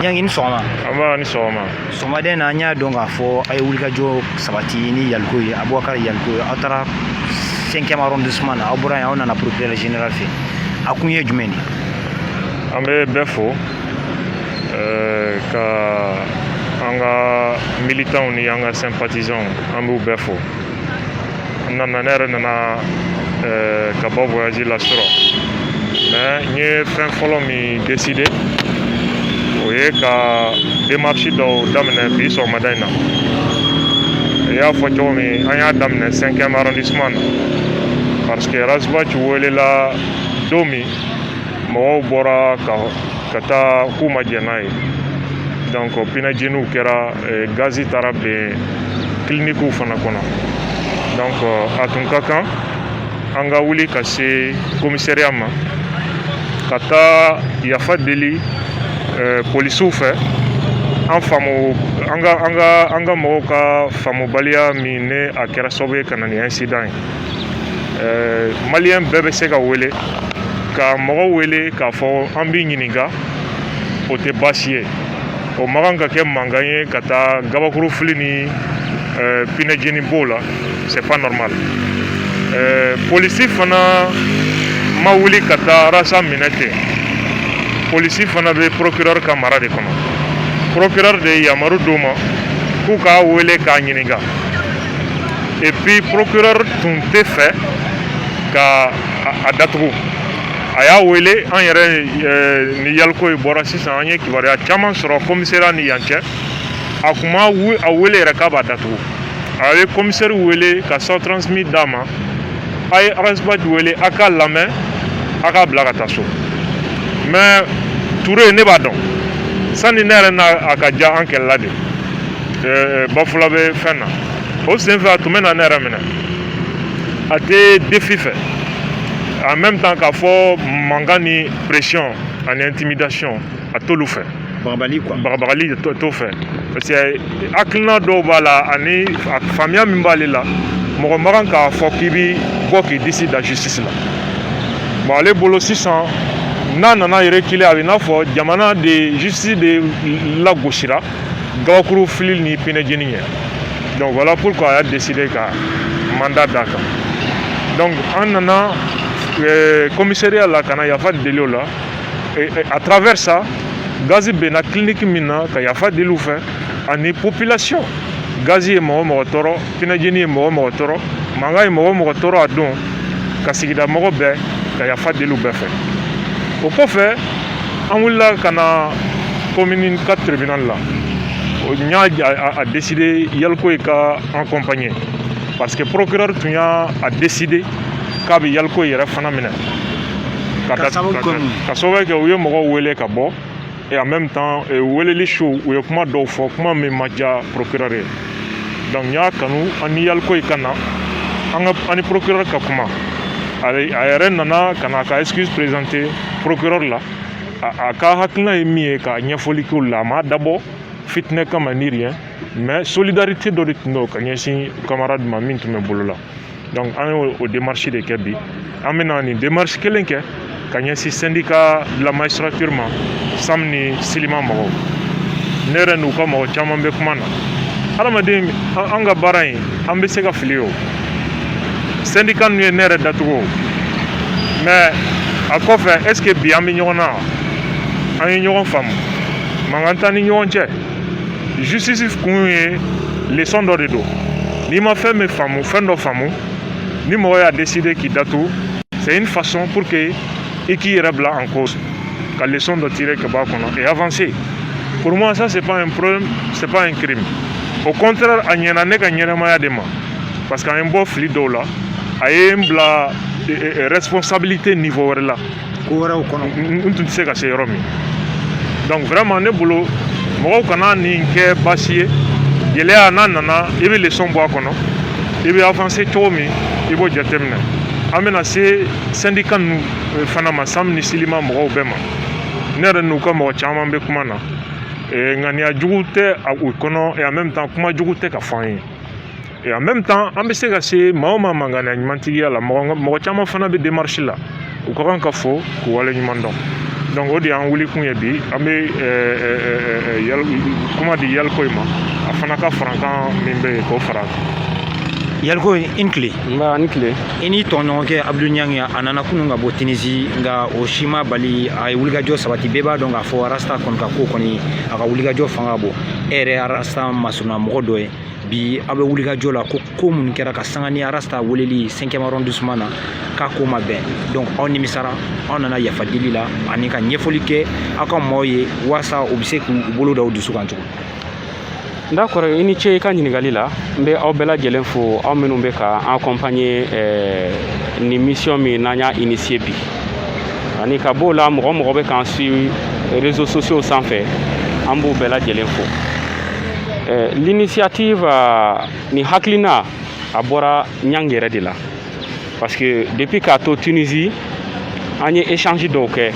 Nyangin soma. Ama ni soma. Soma den na nya donga fo ay wulga jo sabati ni yalkoy Aboubacar yalkoy atara 5e arrondissement na abura ya ona na procureur général fi. Akunye jumeni. Ambe befo ka anga militant ni anga sympathisant ambu befo. Nana nere nana ka bo voyager la soro. Mais nye fin folo mi décidé oye ka démarche do damne bi so madaina ya fo jomi anya damne 5e arrondissement parce que rasba ci wole la domi mo bora ka kata kuma jenai donc pina jenu kera gazi tarabe clinique fana kono donc atun kakan anga wuli ka se commissariat ma kata yafa deli police fait en famu anga mo ka famu balia mine akera sobe kanani incident malien bebe se ka wele ka mo wele ka fo ambi nyiniga o te basier o maganga ke manganye kata gabakuru flini pinejini bola c'est pas normal police fana ma wuli kata rasa minete police fana be procureur camarade kono procureur de yamaru doma ku ka wele ka nyiniga et puis procureur tunte fait ka adatu aya wele an yere ni yalko bora sisan anye kibari a chaman soro commissariat ni yanche akuma a wele reka ba datu ale commissaire wele ka so transmis dama ay rasba wele aka lame aka blaga taso mais Touré ne ba don sani nere na akaja anke lade bafula be fena o senfa tumena nere mena ate défi fait en même temps qu'à fort mangani pression en intimidation à tout le fait Barbali quoi. Barbali tout fait parce que aklina do bala ani famille mimbali la mo maran ka fo kibi boki d'ici la justice là bon les bolo 600 nana reculé avec na fo jamana de justice de la goshira gawkuru filil ni pinejeni donc voilà pourquoi il a décidé ka mandat d'aka donc anana commissariat là kana yafa delio là et à travers ça gazi bena clinique mina ka yafa delu fait ani population gazi mo toro pinajeni mo toro manga mo toro adon ka sigida mo be ka yafa delu be fait au pot fait on wula kana commune 4 tribunal là nya a décidé yalko ka accompagner parce que procureur tunya a décidé kabi yalko yere fana mina ka sobe ke uyo mo wele ka bo et en même temps wele li show uyo kuma do fo kuma me maja procureur donc nya kanu ani yalko kana ani procureur ka kuma ayere nana kana ka excuse présenter procureur là aka hakna emi ka nyafoli ko la ma d'abord fitne kama ni rien mais solidarité do ritno ka nyesi camarade ma mintu me bolola donc au démarche de kebi amena ni démarche kelenke ka nyesi syndicat de la magistrature ma samni silima mo nere nu ko mo chama be kumana alamade anga barai ambe sega filio syndicat nu nere datugo mais à quoi faire est-ce que bien mignona an ñogon fam mangantani ñogon che justice kunye leçon do do ni ma fait mes famu fendo famu ni mo a décidé qui datu c'est une façon pour que et qui rebla en cause que leçon de tirer que ba kono et avancer pour moi ça c'est pas un problème c'est pas un crime au contraire anyana ne ka nyana ma ya dema parce qu'un bon flido là ayembla responsabilité niveau là on sait que c'est Romy donc vraiment ne boulot mo kana ni ke basier yele anana ibi le son bois kono ibi avancer tomi ibo jetemna amena c'est syndicat nu fana masam ni silima mo bema nere nu ko mo chama be kumana e ngani ajugute a kono et en même temps kuma jugute ka fan et en même temps ambese ka se maoma mangana nymantigia la mo chama fana be démarche là ou ko kan ka fo ko wala nyimando donc o de y'an wuli kun ye bi an bɛ kuma di Yalko ma a fana ka farankan min bɛ yen k'o fara a kan. Yalko i ni tile. Nba ni tile. I ni tɔɲɔgɔnkɛ Abdou Niang a nana kunun ka bɔ Tunisie nka o si ma bali a ye wulikajɔ sabati bɛɛ b'a dɔn k'a fɔ Rasta kɔni ka ko kɔni a ka wulikajɔ fanga ka bon e yɛrɛ Rasta masuna mɔgɔ dɔ ye bi a bɛ wulikajɔ la ko minnu kɛra ka sanga ni Rasta weleli 5e arrondissement na k'a ko ma bɛn donc aw nimisara aw nana yafa deli la ani ka ɲɛfɔli kɛ aw ka mɔgɔw ye walasa u bɛ se k'u bolo da u dusu kan cogo. D'accord, i ni ce i ka ɲininkali la n bɛ aw bɛɛ lajɛlen fo aw minnu bɛ ka an accompagner ni mission min n'an y'a initier bi ani ka b'o la mɔgɔ mɔgɔ bɛ k'an suivre réseaux sociaux sanfɛ an b'u bɛɛ lajɛlen fo. L'initiative ni hakilina a bɔra Niang yɛrɛ de la parce que depuis k'a to Tunisie an ye échange dɔw kɛ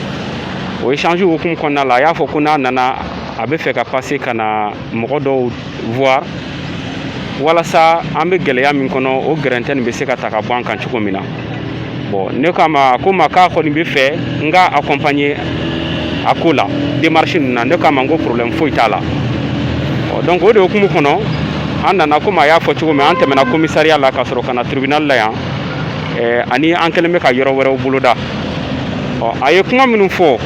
o échange hukumu kɔnɔna la a y'a fɔ ko n'a nana a bɛ fɛ ka passer ka na mɔgɔ dɔw voir walasa an bɛ gɛlɛya min kɔnɔ o gɛrɛntɛ nin bɛ se ka ta ka bɔ an kan cogo min na bon ne k'a ma k'a kɔni bɛ fɛ n ka accompagner a ko la démarche ninnu na ne k'a ma n ko problème foyi t'a la donc o de hukumu kɔnɔ an nana komi a y'a fɔ cogo min an tɛmɛna commissariat la ka sɔrɔ ka na tribunal la yan ani an kɛlen bɛ ka yɔrɔ wɛrɛw boloda a ye kuma minnu fɔ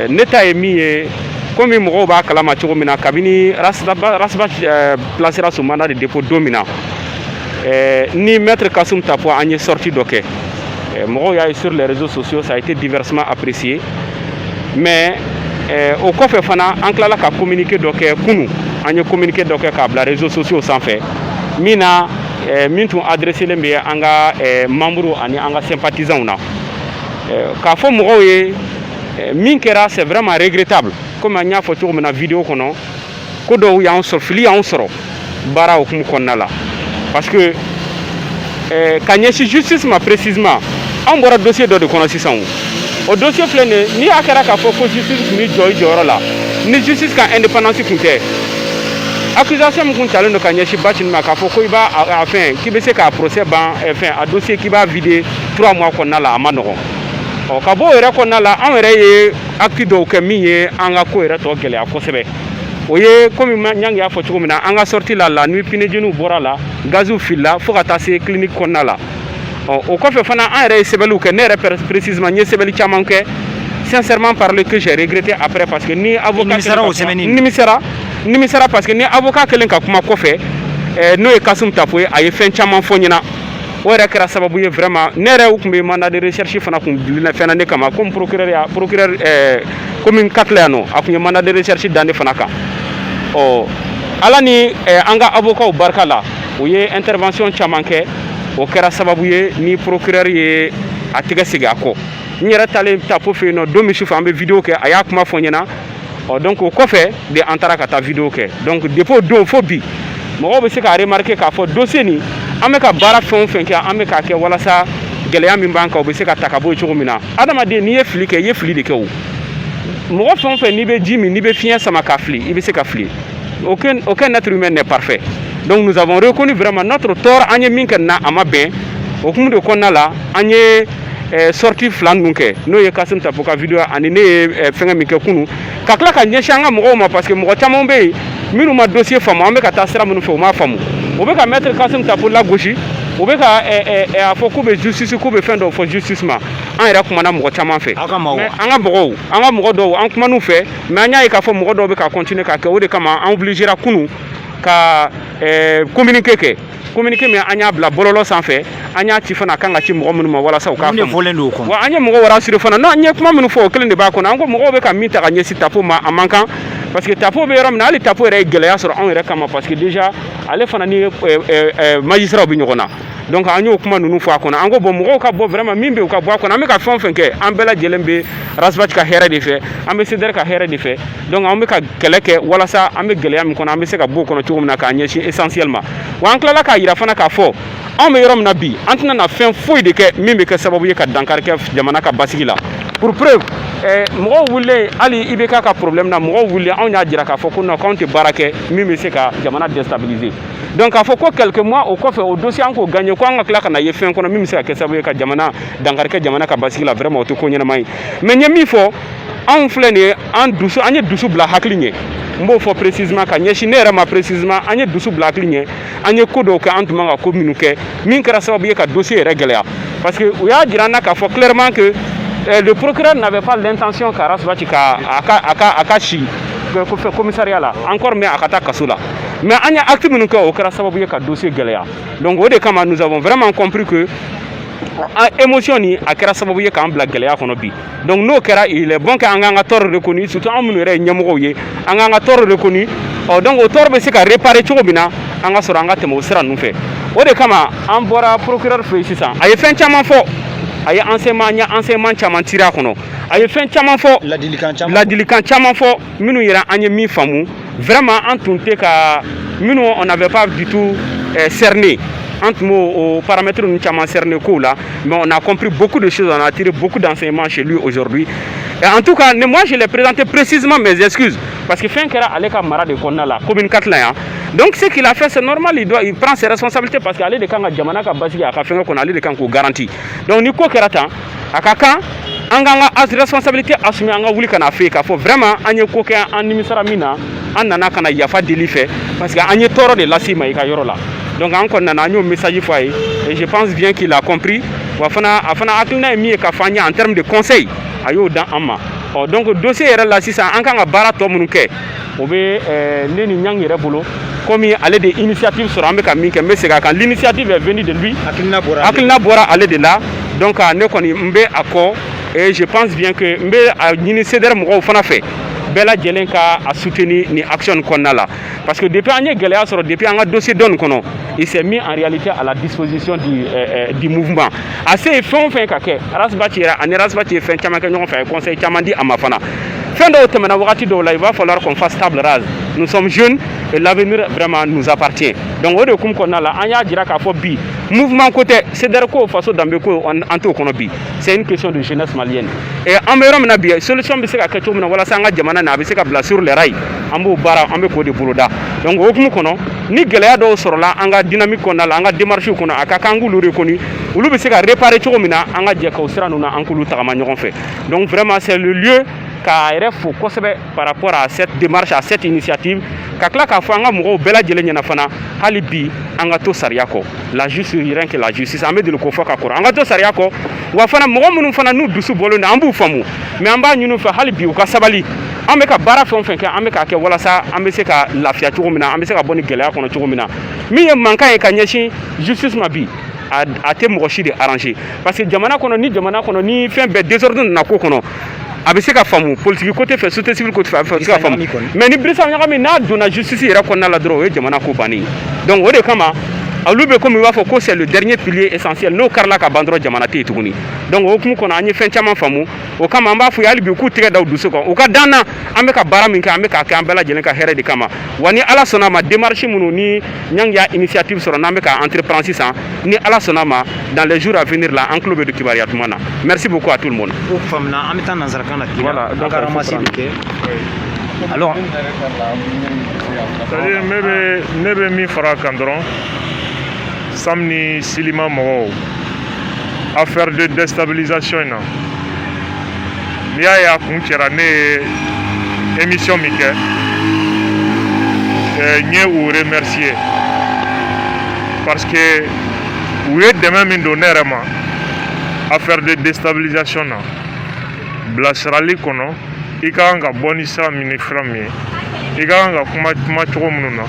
ne ta ye min ye komi mɔgɔw b'a kalama cogo min na kabini Rasba placera sous mandat de dépôt don min na ni maître Kassoum Tapo an ye sortie dɔ kɛ mɔgɔw y'a ye sur les réseaux sociaux ça a été diversement apprécié mais o kɔfɛ fana an tilala ka communiqué dɔ kɛ kunu an ye communiqué dɔ kɛ k'a bila réseaux sociaux sanfɛ min na min tun adressé len bɛ an ka membres ani an ka sympathisants na k'a fɔ mɔgɔw ye min kɛra c'est vraiment regrettable comme an y'a fɔ cogo min na vidéo kɔnɔ ko dɔw y'an sɔrɔ fili y'an sɔrɔ baara hukumu kɔnɔna la parce que ka ɲɛsin justice ma précisément an bɔra dossier dɔ de kɔnɔ sisan o dossier filɛ nin ni a kɛra k'a fɔ ko justice tun bɛ jɔ i jɔyɔrɔ la ni justice ka indépendance tun tɛ accusation min tun talen don ka ɲɛsin Bacin ma k'a fɔ ko i b'a fɛn k'i bɛ se k'a procès ban fɛn a dossier k'i b'a vider 3 mois kɔnɔna la a ma nɔgɔn ka bɔ o yɛrɛ kɔnɔna la an yɛrɛ ye acte dɔw kɛ min ye an ka ko yɛrɛ tɔ gɛlɛya kosɛbɛ o ye komi Niang y'a fɔ cogo min na an ka sortie la nuit pinejeniw bɔra la gaziw filila fo ka taa se clinique kɔnɔna la o kɔfɛ fana an yɛrɛ ye sɛbɛnniw kɛ ne yɛrɛ précisément n ye sɛbɛnni caman kɛ sincèrement parler que j'ai regretté après parce que ni avocat nimisara parce que ni avocat kelen ka kuma kɔfɛ n'o ye Kassoum Tapo ye a ye fɛn caman fɔ ɲɛna o yɛrɛ kɛra sababu ye vraiment ne yɛrɛ tun bɛ mandat de recherche fana kun dilinna fɛn na ne kama comme procureur commune 4 yan nɔ a kun ye mandat de recherche da ne fana kan ala ni an ka avocats barika la o ye intervention caman kɛ o kɛra sababu ye ni procureur ye a tɛgɛ sigi a kɔ n yɛrɛ taalen Tapo fɛ yen nɔ don min sufɛ an bɛ vidéo kɛ a y'a kuma fɔ ɲɛna donc o kɔfɛ de an taara ka taa vidéo kɛ donc depuis o don fo bi mɔgɔw bɛ se k'a remarquer k'a fɔ dossier nin an bɛ ka baara fɛn o fɛn kɛ an bɛ k'a kɛ walasa gɛlɛya min b'an kan o bɛ se ka ta ka bɔ yen cogo min na adamaden n'i ye fili kɛ i ye fili de kɛ o mɔgɔ fɛn o fɛn n'i bɛ ji min n'i bɛ fiɲɛ sama ka fili i bɛ se ka fili aucun être humain n'est parfait donc nous avons reconnu vraiment notre tort an ye min kɛ nin na a ma bɛn hukumu de kɔnɔna la an ye sortie fila ninnu kɛ n'o ye Kassoum Tapo ka vidéo ani ne ye fɛngɛ min kɛ kunu ka tila ka ɲɛsin an ka mɔgɔw ma parce que mɔgɔ caman bɛ yen minnu ma dossier faamu an bɛ ka taa sira minnu fɛ u m'a faamu o bɛ ka maître Kassoum Tapo lagosi o bɛ ka a fɔ k'u bɛ justice k'u bɛ fɛn dɔw fɔ justice ma an yɛrɛ kumana mɔgɔ caman fɛ mais an ka mɔgɔ dɔw an kuman'u fɛ mais an y'a ye k'a fɔ mɔgɔ dɔw bɛ ka continuer k'a kɛ o de kama an obligera kunu ka communiqué kɛ communiqué min an y'a bila bɔlɔlɔ sanfɛ an y'a ci fana a kan ka ci mɔgɔ minnu ma walasa u k'a faamu wa an ye mɔgɔ rassurer fana non an ye kuma minnu fɔ o kelen de b'a kɔnɔ an ko mɔgɔw bɛ ka min ta ka ɲɛsin Tapo ma a man kan parce que Tapo bɛ yɔrɔ min na hali Tapo yɛrɛ ye gɛlɛya sɔrɔ anw yɛrɛ kama parce que déjà ale fana ni magistrat bɛ ɲɔgɔn na donc an y'o kuma ninnu fɔ a kɔnɔ an ko bon mɔgɔw ka bɔ vraiment min bɛ u ka bɔ a kɔnɔ an bɛ ka fɛn o fɛn kɛ an bɛɛ lajɛlen bɛ Rasbach ka hɛrɛ de fɛ an bɛ CDR ka hɛrɛ de fɛ donc an bɛ ka kɛlɛ kɛ walasa an bɛ gɛlɛya min kɔnɔ an bɛ se ka bɔ o kɔnɔ cogo min na k'a ɲɛsin essentiel ma wa an tilala k'a yira fana k'a fɔ anw bɛ yɔrɔ min na bi an tɛna na fɛn foyi de kɛ min bɛ kɛ sababu ye ka dankari kɛ jamana ka basigi la pour preuve mɔgɔw wulilen hali IBK ka problème na mɔgɔw wulilen anw y'a jira k'a fɔ ko non k'anw tɛ baara kɛ min bɛ se ka jamana déstabiliser donc a fɔ ko quelques mois au kɔfɛ o dossier an k'o gagné ko an ka tila ka na ye fɛn kɔnɔ min bɛ se ka kɛ sababu ye ka jamana dankari kɛ jamana ka basigi la vraiment o tɛ ko ɲɛnama ye mais n ye min fɔ anw filɛ nin ye an ye dusu bila hakili ɲɛ n b'o fɔ précisément ka ɲɛsin ne yɛrɛ ma précisément an ye dusu bila hakili ɲɛ an ye ko dɔw kɛ an tun man ka ko minnu kɛ min kɛra sababu ye ka dossier yɛrɛ gɛlɛya parce que u y'a jira an na k'a fɔ clairement que le procureur n'avait pas l'intention ka Arasabati ka si commissariat la encore mais a ka taa kaso la mais an ye acte minnu kɛ o kɛra sababu ye ka dossier gɛlɛya donc o de kama nous avons vraiment compris que émotion ni a kɛra sababu ye k'an bila gɛlɛya kɔnɔ bi donc n'o kɛra il est bon que an k'an ka tort reconnu surtout an minnu yɛrɛ ye ɲɛmɔgɔw ye an k'an ka tort reconnu donc o tort bɛ se ka réparer cogo min na an ka sɔrɔ an ka tɛmɛ o sira ninnu fɛ o de kama an bɔra procureur fɛ yen sisan a ye fɛn caman fɔ a ye enseignement caman tiré a kɔnɔ a ye fɛn caman fɔ ladilikan caman fɔ minnu yɛrɛ an ye min faamu vraiment an tun tɛ ka minnu on n'avait pas du tout cerné en tout aux paramètres nous avons cerné là, mais on a compris beaucoup de choses, on a tiré beaucoup d'enseignements chez lui aujourd'hui. Et en tout cas, moi je l'ai présenté précisément mes excuses, parce que fin kera aleka mara de konna la commune 4 là. Donc ce qu'il a fait c'est normal, il prend ses responsabilités parce qu'il a de kanga jamana ka basi aka fenga qu'on a de kan ko garantie. Donc ni ko kerata akaka anganga as responsabilité assumé anga wuli kana fe ka fo vraiment anye ko ke an nimisara mina an nana kana yafa delife parce que anye toro de lasima ka yoro la. Donc encore nana un message foyer et je pense bien qu'il a compris afana akilna mi ka fanya en termes de conseil ayo dans amma donc dossier era la sisa an kan bara to munu ke o be neni nyang yere bolo comme aller des initiatives sur ambe ka minke mais c'est quand l'initiative est venue de lui akilna bora aller de là donc ne koni mbe akko et je pense bien que mbe ni ceder mo fana fait bela jelen ka a soutenir ni action konna la parce que depuis anye geleya soro depuis anga dossier don kono il s'est mis en réalité à la disposition du mouvement assez fond ka ke Arasabati fin chama ka ñoo fa conseil chama di amafana fin do temena wakati do la il va falloir qu'on fasse table rase nous sommes jeunes et l'avenir vraiment nous appartient donc o de kum konna la anya dira ka fo bi mouvement côté c'est der ko faso dambe ko anto kono bi c'est une question de jeunesse malienne et amberom na bi solution bi se ka kecho na wala sanga jamana na bi se ka bla sur les rails ambo bara ambe ko de boloda donc o kum kono ni geleya do soro la anga dynamique konna la anga démarche kono aka kangulu reconnu ulu bi se ka réparer chogo mina anga je ka usira nuna ankulu tagama ñogon fe donc vraiment c'est le lieu KRF par rapport à cette démarche, à cette initiative, kakla ka fanga mo bela jele nyana fana halibi anga to sariako la justice rien que la justice amé de le kofa ka kora anga to sariako wa fana mo munu fana nu dusu bolo na ambu famu mais amba nyunu fa halibi ka sabali ambe ka bara fon fenke ambe ka ke wala sa ambe se ka lafia chugumina ambe se ka boni gele akono chugumina mi ye manka e ka nyeshi justice mabi a te mo shi de arranger parce que jamana kono ni fin be désordre na ko kono a bɛ se ka faamu politique côté fɛ société civile côté fɛ a bɛ se ka faamu mais ni Birisa ɲagami n'a donna justice yɛrɛ kɔnɔna la dɔrɔn o ye jamana ko bannen donc o de kama olu bɛ comme i b'a fɔ ko c'est le dernier pilier essentiel n'o karila ka ban dɔrɔn jamana tɛ yen tuguni donc o hukumu kɔnɔ an ye fɛn caman faamu o kama an b'a fɔ hali bi k'u tɛgɛ da u dusu kan u ka dan na an bɛ ka baara min kɛ an bɛ k'a kɛ an bɛɛ lajɛlen ka hɛrɛ de kama wa ni Ala sɔnna a ma démarche minnu ni Niang y'a initiative sɔrɔ n'an bɛ ka entreprendre sisan ni Ala sɔnna a ma dans les jours à venir là an tulo bɛ don kibaruya tuma na merci beaucoup à tout le monde. o faamuna an bɛ taa nanzarakan na k'i la donc ramasi bɛ kɛ alors c'est-à-dire ne bɛ min fara a kan dɔrɔn Sam ni Silima mɔgɔw affaire de déstabilisation in na n'i y'a ye a kun cɛra ne ye émission min kɛ n ye u remercier parce que u ye dɛmɛ min don ne yɛrɛ ma affaire de déstabilisation na bilasirali kɔnɔ i ka kan ka bɔ ni sira min ni fɛn min ye i ka kan ka kuma cogo minnu na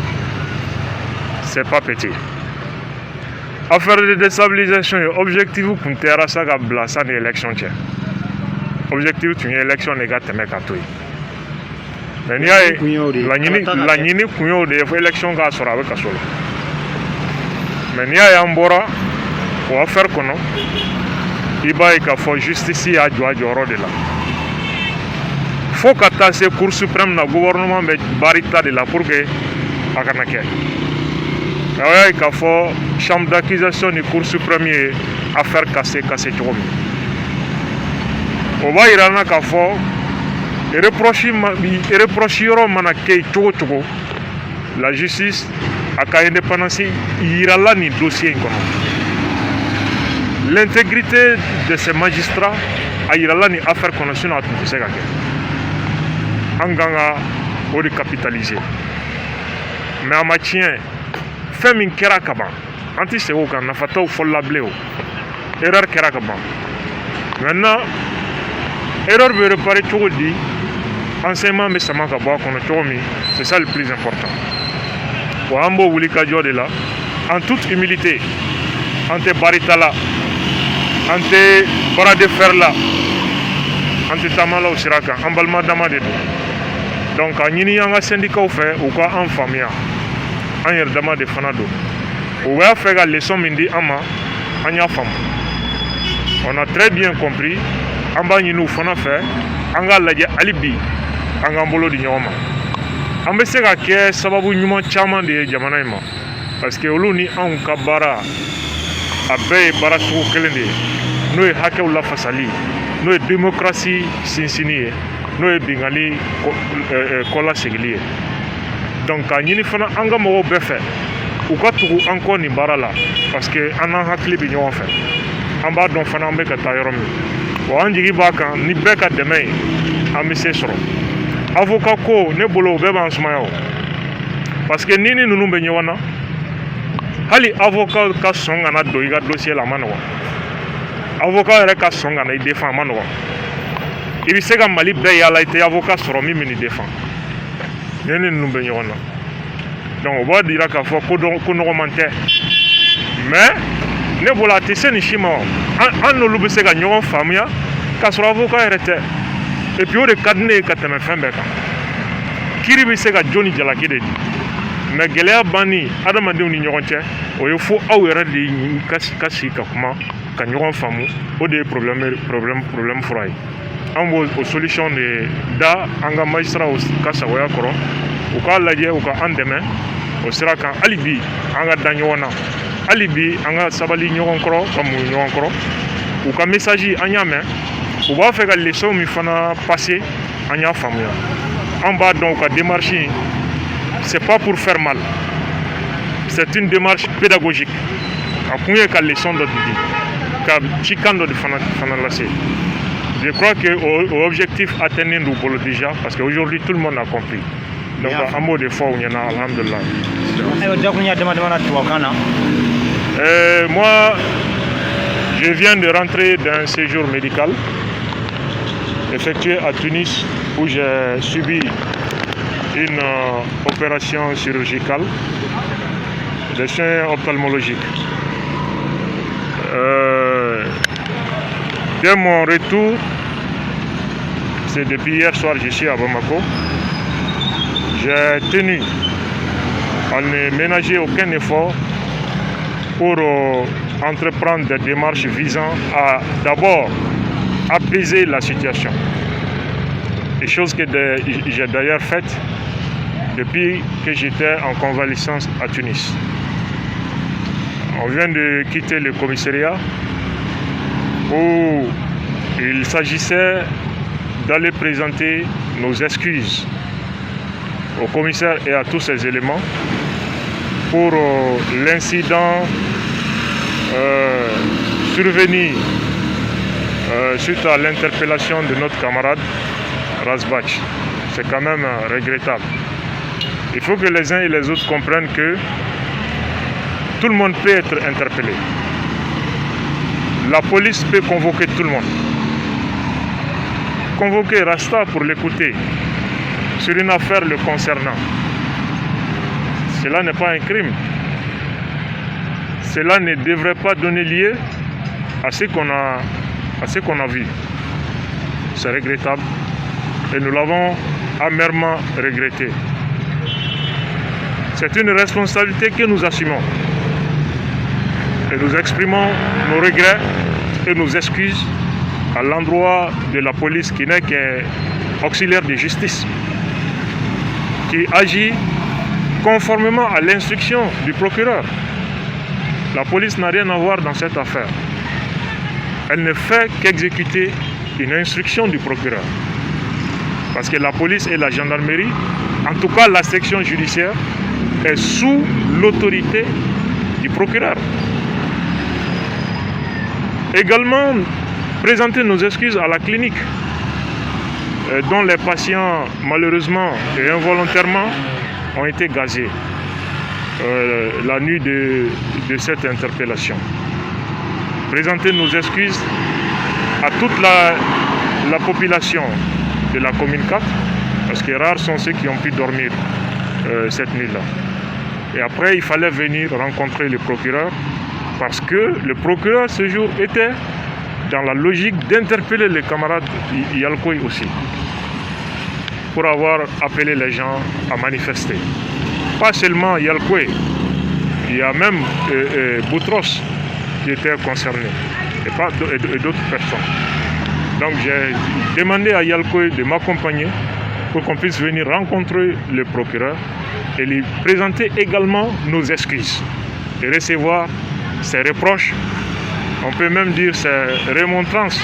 c'est pas petit. Affaire de déstabilisation, objectif kun tɛ Arasa ka bila sani élection cɛ objectif tun ye élection de ka tɛmɛ ka to yen mais n'i y'a ye laɲini kun y'o de ye fo élection k'a sɔrɔ a bɛ kaso la mais n'i y'a ye an bɔra o affaire kɔnɔ i b'a ye k'a fɔ justice y'a jɔ a jɔyɔrɔ de la fo ka taa se cour suprême na gouvernement bɛ baara ta de la pour que a kana kɛ a y'a ye k'a fɔ chambre d'accusation ni cour suprême ye affaire kase cogo min o b'a yira an na k'a fɔ reproche yɔrɔ mana kɛ cogo cogo la justice a ka indépendance yirala ni dossier in kɔnɔ. L'intégrité de ces magistrats a yirala ni affaire kɔnɔ sinon a tun tɛ se ka kɛ. An kan ka o de capitaliser. Mais a ma tiɲɛ fɛn min kɛra ka ban an tɛ segin o kan nafataw fɔlɔla bilen o. Erreur kɛra ka ban. Maintenant erreur bɛ réparer cogo di enseignement bɛ sama ka bɔ a kɔnɔ cogo min c'est ça le plus important. Wa an b'o wuli ka jɔ de la en toute humilité an tɛ barita la an tɛ bara de fer la an tɛ taamala o sira kan an balima dama de don. Donc a ɲini an ka syndicats fɛ u ka an faamuya an yɛrɛ dama de fana don. U b'a fɛ ka leçon min di an ma an y'a faamu. On a très bien compris an b'a ɲini u fana fɛ an k'a lajɛ hali bi an k'an bolo di ɲɔgɔn ma. An bɛ se ka kɛ sababu ɲuman caman de ye jamana in ma parce que olu ni anw ka baara a bɛɛ ye baara cogo kelen de ye n'o ye hakɛw lafasali n'o ye démocratie sinsinni ye n'o ye bingali kɔlasegili ye. Donc k'a ɲini fana an ka mɔgɔw bɛɛ fɛ u ka tugu an kɔ nin baara la parce que an n'an hakili bɛ ɲɔgɔn fɛ an b'a dɔn fana an bɛ ka taa yɔrɔ min. Wa an jigi b'a kan ni bɛɛ ka dɛmɛ ye an bɛ se sɔrɔ. Avocat ko ne bolo o bɛɛ b'an sumaya o parce que ni ninnu bɛ ɲɔgɔn na hali avocat ka sɔn ka na don i ka dossier la a ma nɔgɔn. Avocat yɛrɛ ka sɔn ka na i défend a ma nɔgɔn. I bɛ se ka Mali bɛɛ yaala i tɛ avocat sɔrɔ min bɛ n'i défend ni ninnu bɛ ɲɔgɔn na. Donc o b'a jira k'a fɔ ko nɔgɔman tɛ mais ne bolo a tɛ se nin si ma an n'olu bɛ se ka ɲɔgɔn faamuya k'a sɔrɔ avocat yɛrɛ tɛ. Et puis o de ka di ne ye ka tɛmɛ fɛn bɛɛ kan. Kiri bɛ se ka jo ni jalaki de di mais gɛlɛya banni adamadenw ni ɲɔgɔn cɛ o ye fo aw yɛrɛ de ka sigi ka kuma ka ɲɔgɔn faamu o de ye problème fura ye. An b'o solution de da an ka magistrats ka sagoya kɔrɔ u k'a lajɛ u ka an dɛmɛ o sira kan hali bi an ka da ɲɔgɔn na hali bi an ka sabali ɲɔgɔn kɔrɔ ka muɲu ɲɔgɔn kɔrɔ u ka message an y'a mɛn u b'a fɛ ka leçon min fana passer an y'a faamuya. An b'a dɔn u ka démarche c'est pas pour faire mal c'est une démarche pédagogique a kun ye ka leçon dɔ di ka cikan dɔ de fana lase. Je crois que l'objectif atteint nous pour le déjà parce qu'aujourd'hui tout le monde a compris. Donc un mot de foi, on y en a, alhamdulillah. Moi, je viens de rentrer d'un séjour médical effectué à Tunis où j'ai subi une opération chirurgicale de soins ophtalmologiques. Dès mon retour, c'est depuis hier soir, je suis à Bamako. J'ai tenu à ne ménager aucun effort pour entreprendre des démarches visant à d'abord apaiser la situation. Des choses que j'ai d'ailleurs faites depuis que j'étais en convalescence à Tunis. On vient de quitter le commissariat où il s'agissait d'aller présenter nos excuses au commissaire et à tous ses éléments pour l'incident survenu suite à l'interpellation de notre camarade Razbach. C'est quand même regrettable. Il faut que les uns et les autres comprennent que tout le monde peut être interpellé. La police peut convoquer tout le monde. Convoquer Rasta pour l'écouter sur une affaire le concernant. Cela n'est pas un crime. Cela ne devrait pas donner lieu à ce qu'on a vu. C'est regrettable et nous l'avons amèrement regretté. C'est une responsabilité que nous assumons. Et nous exprimons nos regrets et nos excuses à l'endroit de la police qui n'est qu'un auxiliaire de justice, qui agit conformément à l'instruction du procureur. La police n'a rien à voir dans cette affaire. Elle ne fait qu'exécuter une instruction du procureur. Parce que la police et la gendarmerie, en tout cas la section judiciaire, est sous l'autorité du procureur. Également, présenter nos excuses à la clinique, dont les patients, malheureusement et involontairement, ont été gazés la nuit de cette interpellation. Présenter nos excuses à toute la population de la commune 4, parce que rares sont ceux qui ont pu dormir cette nuit-là. Et après, il fallait venir rencontrer le procureur, parce que le procureur ce jour était dans la logique d'interpeller les camarades Yalkoy aussi, pour avoir appelé les gens à manifester. Pas seulement Yalkoy, il y a même Boutros qui était concerné, et d'autres personnes. Donc j'ai demandé à Yalkoy de m'accompagner pour qu'on puisse venir rencontrer le procureur et lui présenter également nos excuses et recevoir ses reproches, on peut même dire ses remontrances,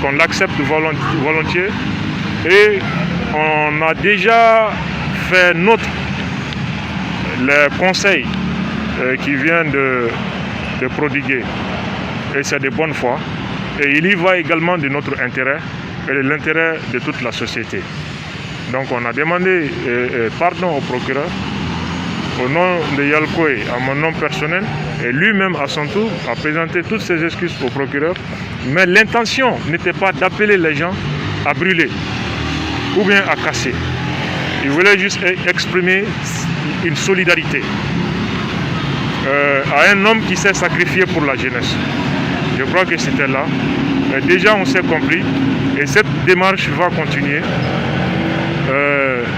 qu'on l'accepte volontiers. Et on a déjà fait nôtre les conseils qui viennent de prodiguer, et c'est de bonne foi. Et il y va également de notre intérêt et de l'intérêt de toute la société. Donc on a demandé pardon au procureur au nom de Yalkoy, à mon nom personnel, et lui-même à son tour a présenté toutes ses excuses au procureur. Mais l'intention n'était pas d'appeler les gens à brûler ou bien à casser. Il voulait juste exprimer une solidarité à un homme qui s'est sacrifié pour la jeunesse. Je crois que c'était là. Déjà on s'est compris et cette démarche va continuer.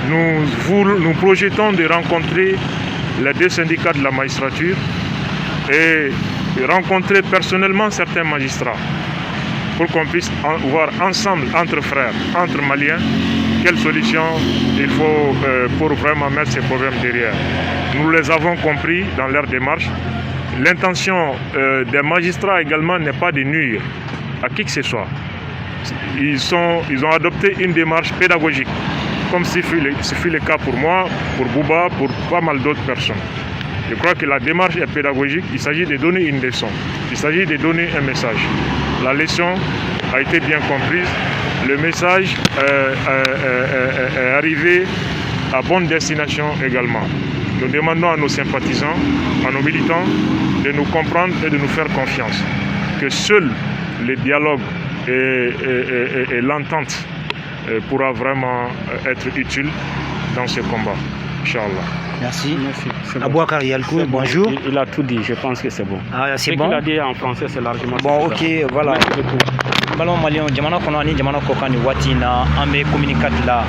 Nous projetons de rencontrer les deux syndicats de la magistrature et rencontrer personnellement certains magistrats pour qu'on puisse voir ensemble, entre frères, entre Maliens, quelle solution il faut pour vraiment mettre ces problèmes derrière. Nous les avons compris dans leur démarche. L'intention des magistrats également n'est pas de nuire à qui que ce soit. Ils ont adopté une démarche pédagogique, comme ce fut le cas pour moi, pour Bouba, pour pas mal d'autres personnes. Je crois que la démarche est pédagogique. Il s'agit de donner une leçon. Il s'agit de donner un message. La leçon a été bien comprise. Le message est arrivé à bonne destination également. Nous demandons à nos sympathisants, à nos militants, de nous comprendre et de nous faire confiance. Que seul le dialogue et l'entente pourra vraiment être utile dans ce combat. Inch'Allah. Merci. Merci. Abouakar Yalkoy, bonjour. Il a tout dit, je pense que c'est bon. Ah, c'est Ce bon. qu'il a dit en français, c'est largement Bon, suffisant. ok, voilà. Ballon malien jamana kono ani jamana kokani wati na ambe communicate la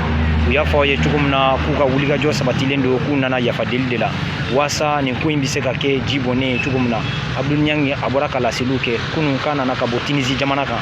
uya fo ye tukumna kuka wuliga jo sabatilen do kunana ya fadil de la wasa ni kuimbise ka ke jibone tukumna abdul nyangi aboraka la siluke kunu kana na kabotinizi jamana ka